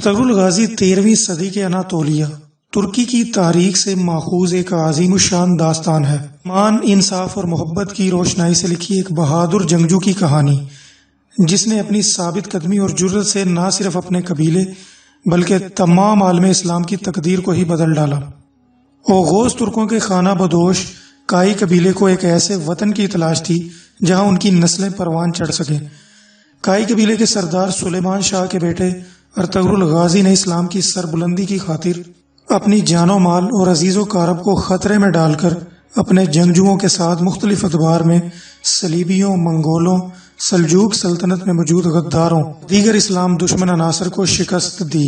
Ertugrul Ghazi 13ویں صدی کے Anatolia ترکی کی تاریخ سے ماخوذ ایک عظیم الشان داستان ہے۔ ایمان، انصاف اور محبت کی روشنائی سے لکھی ایک بہادر جنگجو کی کہانی، جس نے اپنی ثابت قدمی اور جرأت سے نہ صرف اپنے قبیلے بلکہ تمام عالم اسلام کی تقدیر کو ہی بدل ڈالا۔ اوغوز ترکوں کے خانہ بدوش کائی قبیلے کو ایک ایسے وطن کی تلاش تھی جہاں ان کی نسلیں پروان چڑھ سکیں۔ کائی قبیلے کے سردار سلیمان شاہ کے بیٹے ارطغرل غازی نے اسلام کی سربلندی کی خاطر اپنی جان و مال اور عزیز و کارب کو خطرے میں ڈال کر اپنے جنگجوؤں کے ساتھ مختلف ادوار میں صلیبیوں، منگولوں، سلجوق سلطنت میں موجود غداروں، دیگر اسلام دشمن عناصر کو شکست دی۔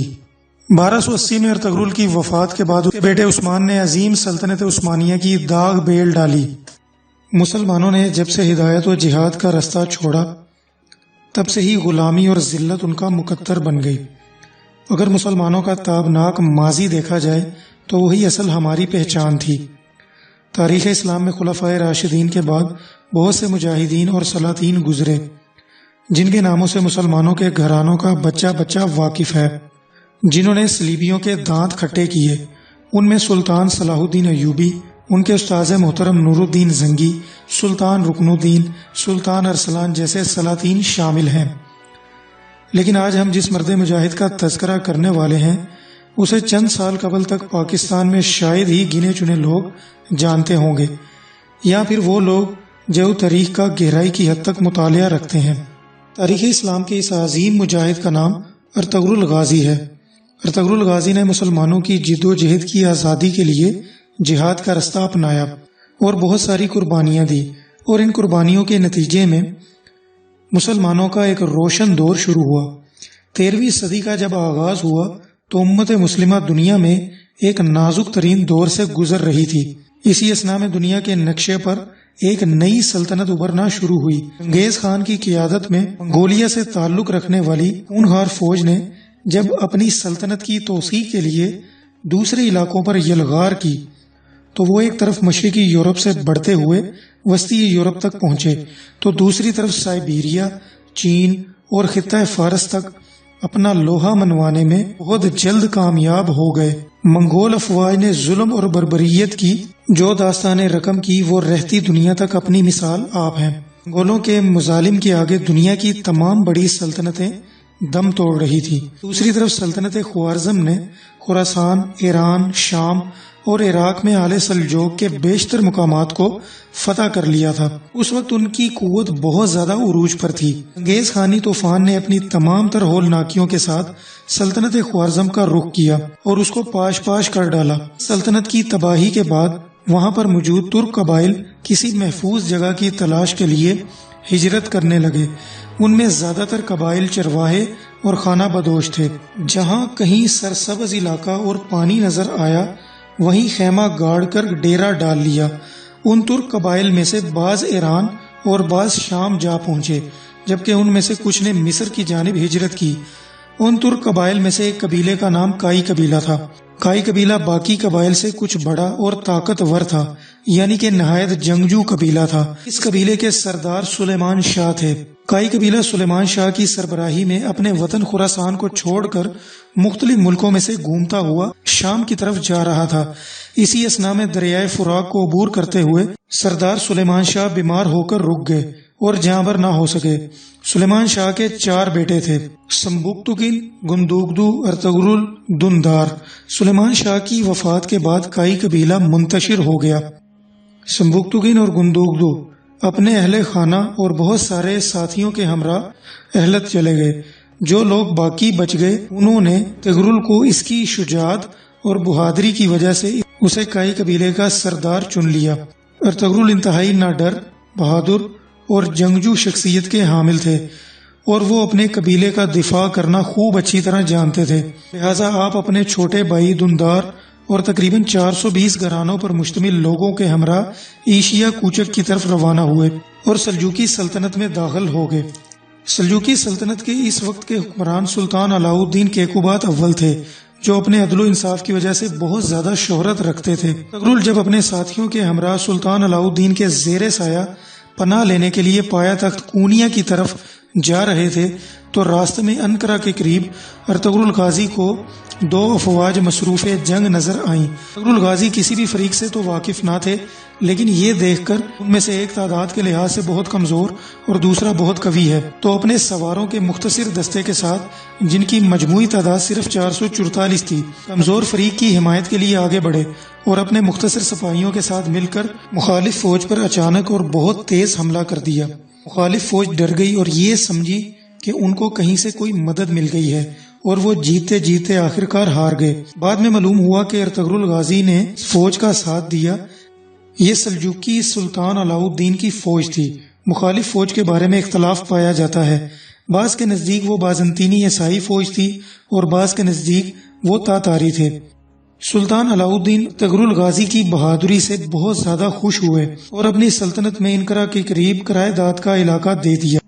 1280 میں ارطغرل کی وفات کے بعد اس کے بیٹے عثمان نے عظیم سلطنت عثمانیہ کی داغ بیل ڈالی۔ مسلمانوں نے جب سے ہدایت و جہاد کا رستہ چھوڑا تب سے ہی غلامی اور ذلت ان کا مقدر بن گئی۔ اگر مسلمانوں کا تابناک ماضی دیکھا جائے تو وہی اصل ہماری پہچان تھی۔ تاریخ اسلام میں خلفائے راشدین کے بعد بہت سے مجاہدین اور سلاطین گزرے جن کے ناموں سے مسلمانوں کے گھرانوں کا بچہ بچہ واقف ہے، جنہوں نے صلیبیوں کے دانت کھٹے کیے۔ ان میں سلطان صلاح الدین ایوبی، ان کے استاذ محترم نور الدین زنگی، سلطان رکن الدین، سلطان ارسلان جیسے سلاطین شامل ہیں۔ لیکن آج ہم جس مرد مجاہد کا تذکرہ کرنے والے ہیں اسے چند سال قبل تک پاکستان میں شاید ہی گنے چنے لوگ جانتے ہوں گے، یا پھر وہ لوگ جو تاریخ کا گہرائی کی حد تک مطالعہ رکھتے ہیں۔ تاریخ اسلام کے اس عظیم مجاہد کا نام ارطغرل غازی ہے۔ ارطغرل غازی نے مسلمانوں کی جد و جہد کی آزادی کے لیے جہاد کا رستہ اپنایا اور بہت ساری قربانیاں دی، اور ان قربانیوں کے نتیجے میں مسلمانوں کا ایک روشن دور شروع ہوا۔ 13ویں صدی کا جب آغاز ہوا تو امت مسلمہ دنیا میں ایک نازک ترین دور سے گزر رہی تھی۔ اسی اثنا میں دنیا کے نقشے پر ایک نئی سلطنت ابھرنا شروع ہوئی۔ چنگیز خان کی قیادت میں منگولیا سے تعلق رکھنے والی خونخوار فوج نے جب اپنی سلطنت کی توسیع کے لیے دوسرے علاقوں پر یلغار کی تو وہ ایک طرف مشرقی یورپ سے بڑھتے ہوئے وسطی یورپ تک پہنچے تو دوسری طرف سائبیریا، چین اور خطہ فارس تک اپنا لوہا منوانے میں بہت جلد کامیاب ہو گئے۔ منگول افواج نے ظلم اور بربریت کی جو داستان رقم کی وہ رہتی دنیا تک اپنی مثال آپ ہیں۔ منگولوں کے مظالم کے آگے دنیا کی تمام بڑی سلطنتیں دم توڑ رہی تھی۔ دوسری طرف سلطنت خوارزم نے خراسان، ایران، شام اور عراق میں آل سلجوق کے بیشتر مقامات کو فتح کر لیا تھا۔ اس وقت ان کی قوت بہت زیادہ عروج پر تھی۔ چنگیز خانی طوفان نے اپنی تمام تر ہولناکیوں کے ساتھ سلطنت خوارزم کا رخ کیا اور اس کو پاش پاش کر ڈالا۔ سلطنت کی تباہی کے بعد وہاں پر موجود ترک قبائل کسی محفوظ جگہ کی تلاش کے لیے ہجرت کرنے لگے۔ ان میں زیادہ تر قبائل چرواہے اور خانہ بدوش تھے۔ جہاں کہیں سرسبز علاقہ اور پانی نظر آیا وہیں خیمہ گاڑ کر ڈیرا ڈال لیا۔ ان ترک قبائل میں سے بعض ایران اور بعض شام جا پہنچے، جبکہ ان میں سے کچھ نے مصر کی جانب ہجرت کی۔ ان ترک قبائل میں سے ایک قبیلے کا نام کائی قبیلہ تھا۔ کائی قبیلہ باقی قبائل سے کچھ بڑا اور طاقتور تھا، یعنی کہ نہایت جنگجو قبیلہ تھا۔ اس قبیلے کے سردار سلیمان شاہ تھے۔ کائی قبیلہ سلیمان شاہ کی سربراہی میں اپنے وطن خراسان کو چھوڑ کر مختلف ملکوں میں سے گھومتا ہوا شام کی طرف جا رہا تھا۔ اسی اثنا میں دریائے فرات کو عبور کرتے ہوئے سردار سلیمان شاہ بیمار ہو کر رک گئے اور جاں بر نہ ہو سکے۔ سلیمان شاہ کے 4 بیٹے تھے: سمبکتگن، گندوگدو، ارطغرل، دندار۔ سلیمان شاہ کی وفات کے بعد کائی قبیلہ منتشر ہو گیا۔ سمبکتگن اور گندوگدو اپنے اہل خانہ اور بہت سارے ساتھیوں کے ہمراہ اہلت چلے گئے۔ جو لوگ باقی بچ گئے انہوں نے ارطغرل کو اس کی شجاعت اور بہادری کی وجہ سے اسے کائی قبیلے کا سردار چن لیا۔ ارطغرل انتہائی نہ ڈر، بہادر اور جنگجو شخصیت کے حامل تھے اور وہ اپنے قبیلے کا دفاع کرنا خوب اچھی طرح جانتے تھے۔ لہٰذا آپ اپنے چھوٹے بھائی دندار اور تقریباً 420 گھرانوں پر مشتمل لوگوں کے ہمراہ ایشیا کوچک کی طرف روانہ ہوئے اور سلجوقی سلطنت میں داخل ہو گئے۔ سلجوقی سلطنت کے اس وقت کے حکمران سلطان علاء الدین کیقوبات اول تھے، جو اپنے عدل و انصاف کی وجہ سے بہت زیادہ شہرت رکھتے تھے۔ ارطغرل جب اپنے ساتھیوں کے ہمراہ سلطان علاء الدین کے زیر سایہ پناہ لینے کے لیے پایا تخت کونیا کی طرف جا رہے تھے تو راستے میں انقرہ کے قریب ارطغرل غازی کو دو افواج مصروف جنگ نظر آئیں۔ ارطغرل غازی کسی بھی فریق سے تو واقف نہ تھے، لیکن یہ دیکھ کر ان میں سے ایک تعداد کے لحاظ سے بہت کمزور اور دوسرا بہت قوی ہے، تو اپنے سواروں کے مختصر دستے کے ساتھ، جن کی مجموعی تعداد صرف 444 تھی، کمزور فریق کی حمایت کے لیے آگے بڑھے اور اپنے مختصر سپاہیوں کے ساتھ مل کر مخالف فوج پر اچانک اور بہت تیز حملہ کر دیا۔ مخالف فوج ڈر گئی اور یہ سمجھی کہ ان کو کہیں سے کوئی مدد مل گئی ہے، اور وہ جیتے جیتے آخرکار ہار گئے۔ بعد میں معلوم ہوا کہ ارطغرل غازی نے فوج کا ساتھ دیا۔ یہ سلجوقی سلطان علاؤ الدین کی فوج تھی۔ مخالف فوج کے بارے میں اختلاف پایا جاتا ہے، بعض کے نزدیک وہ بازنطینی عیسائی فوج تھی اور بعض کے نزدیک وہ تاتاری تھے۔ سلطان علاؤ الدین ارطغرل غازی کی بہادری سے بہت زیادہ خوش ہوئے اور اپنی سلطنت میں انقرہ کے قریب کرائے داد کا علاقہ دے دیا۔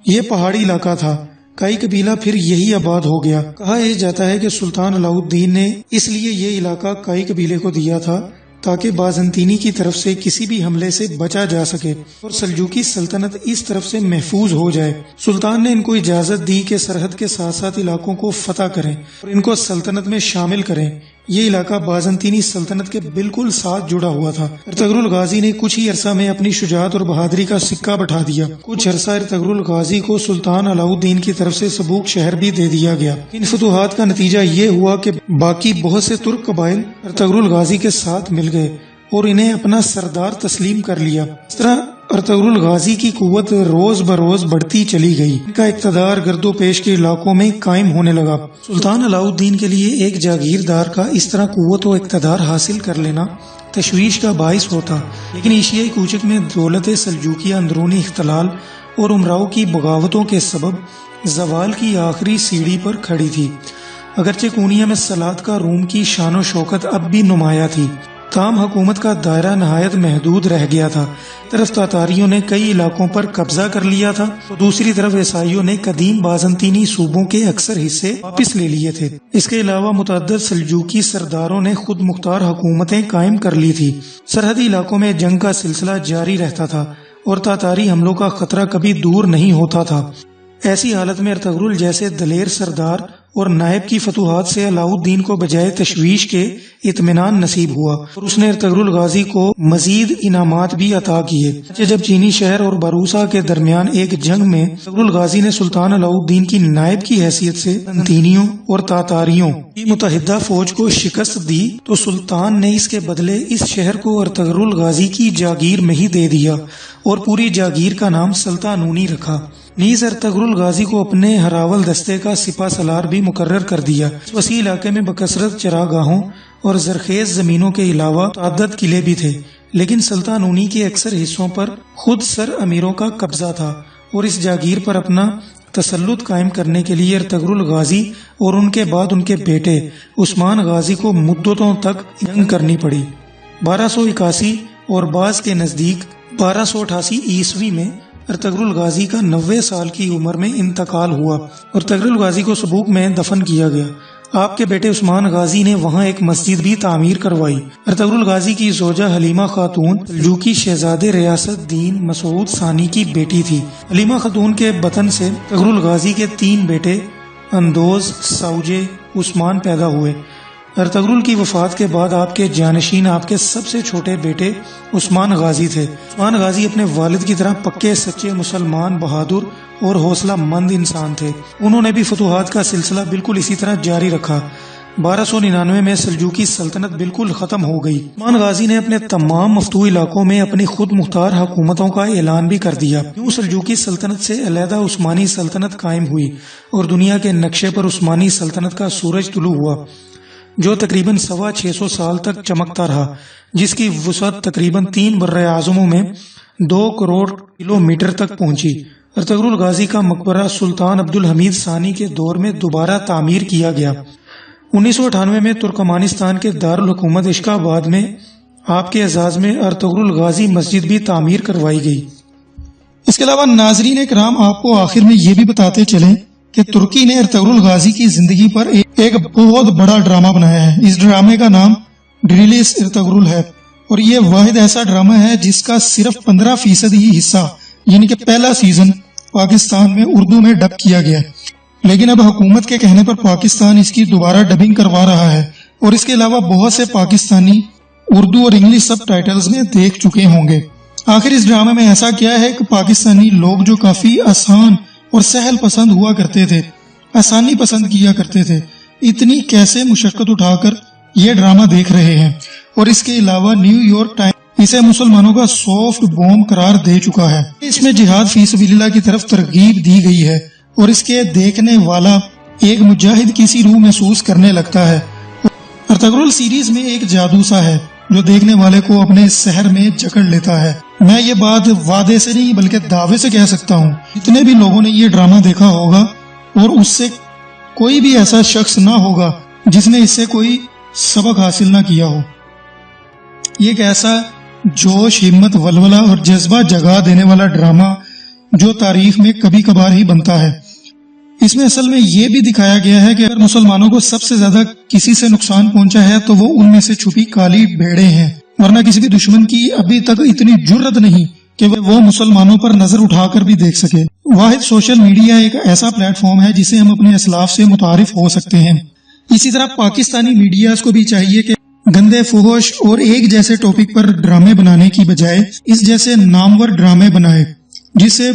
یہ پہاڑی علاقہ تھا، کئی قبیلہ پھر یہی آباد ہو گیا۔ کہا یہ جاتا ہے کہ سلطان علاؤ الدین نے اس لیے یہ علاقہ کئی قبیلے کو دیا تھا تاکہ بازنطینی کی طرف سے کسی بھی حملے سے بچا جا سکے اور سلجوقی سلطنت اس طرف سے محفوظ ہو جائے۔ سلطان نے ان کو اجازت دی کہ سرحد کے ساتھ ساتھ علاقوں کو فتح کریں اور ان کو سلطنت میں شامل کریں۔ یہ علاقہ بازنطینی سلطنت کے بالکل ساتھ جڑا ہوا تھا۔ ارطغرل غازی نے کچھ ہی عرصہ میں اپنی شجاعت اور بہادری کا سکہ بٹھا دیا۔ کچھ عرصہ ارطغرل غازی کو سلطان علاؤ الدین کی طرف سے سبوک شہر بھی دے دیا گیا۔ ان فتوحات کا نتیجہ یہ ہوا کہ باقی بہت سے ترک قبائل ارطغرل غازی کے ساتھ مل گئے اور انہیں اپنا سردار تسلیم کر لیا۔ اس طرح ارطغرل غازی کی قوت روز بروز بڑھتی چلی گئی۔ ان کا اقتدار گرد و پیش کے علاقوں میں قائم ہونے لگا۔ سلطان علاؤ الدین کے لیے ایک جاگیردار کا اس طرح قوت و اقتدار حاصل کر لینا تشویش کا باعث ہوتا، لیکن ایشیائی کوچک میں دولت سلجوقیہ اندرونی اختلال اور امراؤ کی بغاوتوں کے سبب زوال کی آخری سیڑھی پر کھڑی تھی۔ اگرچہ کونیا میں سلاطقہ روم کی شان و شوکت اب بھی نمایاں تھی، تاہم حکومت کا دائرہ نہایت محدود رہ گیا تھا۔ طرف تاتاریوں نے کئی علاقوں پر قبضہ کر لیا تھا تو دوسری طرف عیسائیوں نے قدیم بازنطینی صوبوں کے اکثر حصے واپس لے لیے تھے۔ اس کے علاوہ متعدد سلجوقی سرداروں نے خود مختار حکومتیں قائم کر لی تھی۔ سرحدی علاقوں میں جنگ کا سلسلہ جاری رہتا تھا اور تاتاری حملوں کا خطرہ کبھی دور نہیں ہوتا تھا۔ ایسی حالت میں ارطغرل جیسے دلیر سردار اور نائب کی فتوحات سے علاؤ الدین کو بجائے تشویش کے اطمینان نصیب ہوا اور اس نے ارطغرل غازی کو مزید انعامات بھی عطا کیے۔ جب چینی شہر اور باروسا کے درمیان ایک جنگ میں ارطغرل غازی نے سلطان علاؤ الدین کی نائب کی حیثیت سے بازنطینیوں اور تاتاریوں کی متحدہ فوج کو شکست دی تو سلطان نے اس کے بدلے اس شہر کو ارطغرل غازی کی جاگیر میں ہی دے دیا اور پوری جاگیر کا نام سلطانونی رکھا۔ نیز ارطغرل غازی کو اپنے ہراول دستے کا سپہ سالار بھی مقرر کر دیا۔ اس وسیع علاقے میں بکثرت چراگاہوں اور زرخیز زمینوں کے علاوہ متعدد قلعے بھی تھے، لیکن سلطانونی کے اکثر حصوں پر خود سر امیروں کا قبضہ تھا اور اس جاگیر پر اپنا تسلط قائم کرنے کے لیے ارطغرل غازی اور ان کے بعد ان کے بیٹے عثمان غازی کو مدتوں تک جنگ کرنی پڑی۔ 1281 اور بعض کے نزدیک 1288 عیسوی میں ارطغرل غازی کا 90 سال کی عمر میں انتقال ہوا اور ارطغرل غازی کو سبوک میں دفن کیا گیا۔ آپ کے بیٹے عثمان غازی نے وہاں ایک مسجد بھی تعمیر کروائی۔ ارطغرل غازی کی زوجہ حلیمہ خاتون سلجوقی شہزادے ریاست دین مسعود ثانی کی بیٹی تھی۔ حلیمہ خاتون کے بطن سے ارطغرل غازی کے 3 بیٹے اندوز، سوجے، عثمان پیدا ہوئے۔ ارطغرل کی وفات کے بعد آپ کے جانشین آپ کے سب سے چھوٹے بیٹے عثمان غازی تھے۔ عثمان غازی اپنے والد کی طرح پکے سچے مسلمان، بہادر اور حوصلہ مند انسان تھے۔ انہوں نے بھی فتوحات کا سلسلہ بالکل اسی طرح جاری رکھا۔ 1299 میں سلجوقی سلطنت بالکل ختم ہو گئی۔ عثمان غازی نے اپنے تمام مفتوح علاقوں میں اپنی خود مختار حکومتوں کا اعلان بھی کر دیا۔ یوں سلجوقی سلطنت سے علیحدہ عثمانی سلطنت قائم ہوئی اور دنیا کے نقشے پر عثمانی سلطنت کا سورج طلوع ہوا، جو تقریباً 650 سال تک چمکتا رہا، جس کی وسعت تقریباً 3 براعظموں میں 2 کروڑ کلومیٹر تک پہنچی۔ ارطغرل غازی کا مقبرہ سلطان عبدالحمید ثانی کے دور میں دوبارہ تعمیر کیا گیا۔ 1998 میں ترکمانستان کے دارالحکومت اشکاباد میں آپ کے اعزاز میں ارطغرل غازی مسجد بھی تعمیر کروائی گئی۔ اس کے علاوہ ناظرین اکرام، آپ کو آخر میں یہ بھی بتاتے چلیں کہ ترکی نے ارطغرل غازی کی زندگی پر ایک بہت بڑا ڈرامہ بنایا ہے۔ اس ڈرامے کا نام ڈریلیس ارطغرل ہے اور یہ واحد ایسا ڈرامہ ہے جس کا صرف 15% ہی حصہ یعنی کہ پہلا سیزن پاکستان میں اردو میں ڈب کیا گیا، لیکن اب حکومت کے کہنے پر پاکستان اس کی دوبارہ ڈبنگ کروا رہا ہے، اور اس کے علاوہ بہت سے پاکستانی اردو اور انگلش سب ٹائٹلز میں دیکھ چکے ہوں گے۔ آخر اس ڈرامے میں ایسا کیا ہے کہ پاکستانی لوگ جو کافی آسان اور سہل پسند ہوا کرتے تھے، آسانی پسند کیا کرتے تھے، اتنی کیسے مشقت اٹھا کر یہ ڈرامہ دیکھ رہے ہیں، اور اس کے علاوہ نیو یارک ٹائمز اسے مسلمانوں کا سافٹ بوم قرار دے چکا ہے۔ اس میں جہاد فی سبیل اللہ کی طرف ترغیب دی گئی ہے، اور اس کے دیکھنے والا ایک مجاہد کی سی روح محسوس کرنے لگتا ہے۔ ارطغرل سیریز میں ایک جادو سا ہے جو دیکھنے والے کو اپنے سحر میں جکڑ لیتا ہے۔ میں یہ بات وعدے سے نہیں بلکہ دعوے سے کہہ سکتا ہوں، جتنے بھی لوگوں نے یہ ڈرامہ دیکھا ہوگا اور اس سے کوئی بھی ایسا شخص نہ ہوگا جس نے اس سے کوئی سبق حاصل نہ کیا ہو۔ یہ ایک ایسا جوش، ہمت، ولولہ اور جذبہ جگا دینے والا ڈرامہ جو تاریخ میں کبھی کبھار ہی بنتا ہے۔ اس میں اصل میں یہ بھی دکھایا گیا ہے کہ اگر مسلمانوں کو سب سے زیادہ کسی سے نقصان پہنچا ہے تو وہ ان میں سے چھپی کالی بھیڑیں ہیں، ورنہ کسی بھی دشمن کی ابھی تک اتنی جرت نہیں کہ وہ مسلمانوں پر نظر اٹھا کر بھی دیکھ سکے۔ واحد سوشل میڈیا ایک ایسا پلیٹ فارم ہے جسے ہم اپنے اسلاف سے متعارف ہو سکتے ہیں۔ اسی طرح پاکستانی میڈیاز کو بھی چاہیے کہ گندے، فحش اور ایک جیسے ٹاپک پر ڈرامے بنانے کی بجائے اس جیسے نامور ڈرامے بنائے جس سے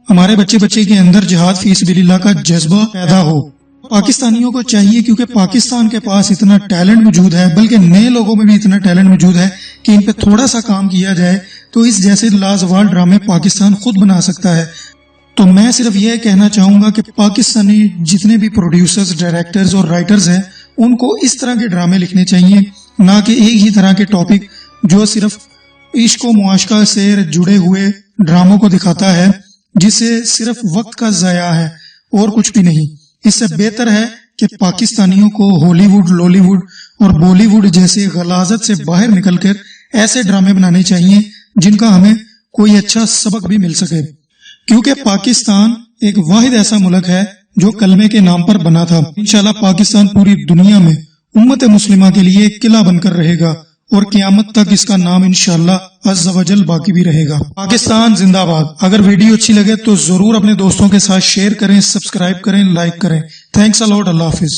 ہمارے بچے کے اندر جہاد فی سبیل اللہ کا جذبہ پیدا ہو۔ پاکستانیوں کو چاہیے، کیونکہ پاکستان کے پاس اتنا ٹیلنٹ موجود ہے، بلکہ نئے لوگوں میں بھی اتنا ٹیلنٹ موجود ہے کہ ان پہ تھوڑا سا کام کیا جائے تو اس جیسے لازوال ڈرامے پاکستان خود بنا سکتا ہے۔ تو میں صرف یہ کہنا چاہوں گا کہ پاکستانی جتنے بھی پروڈیوسرز، ڈائریکٹرز اور رائٹرز ہیں ان کو اس طرح کے ڈرامے لکھنے چاہیے، نہ کہ ایک ہی طرح کے ٹاپک جو صرف عشق و معاشقہ سے جڑے ہوئے ڈراموں کو دکھاتا ہے، جس سے صرف وقت کا ضیاع ہے اور کچھ بھی نہیں۔ اس سے بہتر ہے کہ پاکستانیوں کو ہالی ووڈ، لالی ووڈ اور بالی ووڈ جیسے غلاظت سے باہر نکل کر ایسے ڈرامے بنانے چاہیے جن کا ہمیں کوئی اچھا سبق بھی مل سکے، کیونکہ پاکستان ایک واحد ایسا ملک ہے جو کلمے کے نام پر بنا تھا۔ انشاءاللہ پاکستان پوری دنیا میں امت مسلمہ کے لیے ایک قلعہ بن کر رہے گا، اور قیامت تک اس کا نام انشاءاللہ عز و جل باقی بھی رہے گا۔ پاکستان زندہ باد۔ اگر ویڈیو اچھی لگے تو ضرور اپنے دوستوں کے ساتھ شیئر کریں، سبسکرائب کریں، لائک کریں۔ تھینکس اے لاٹ۔ اللہ حافظ۔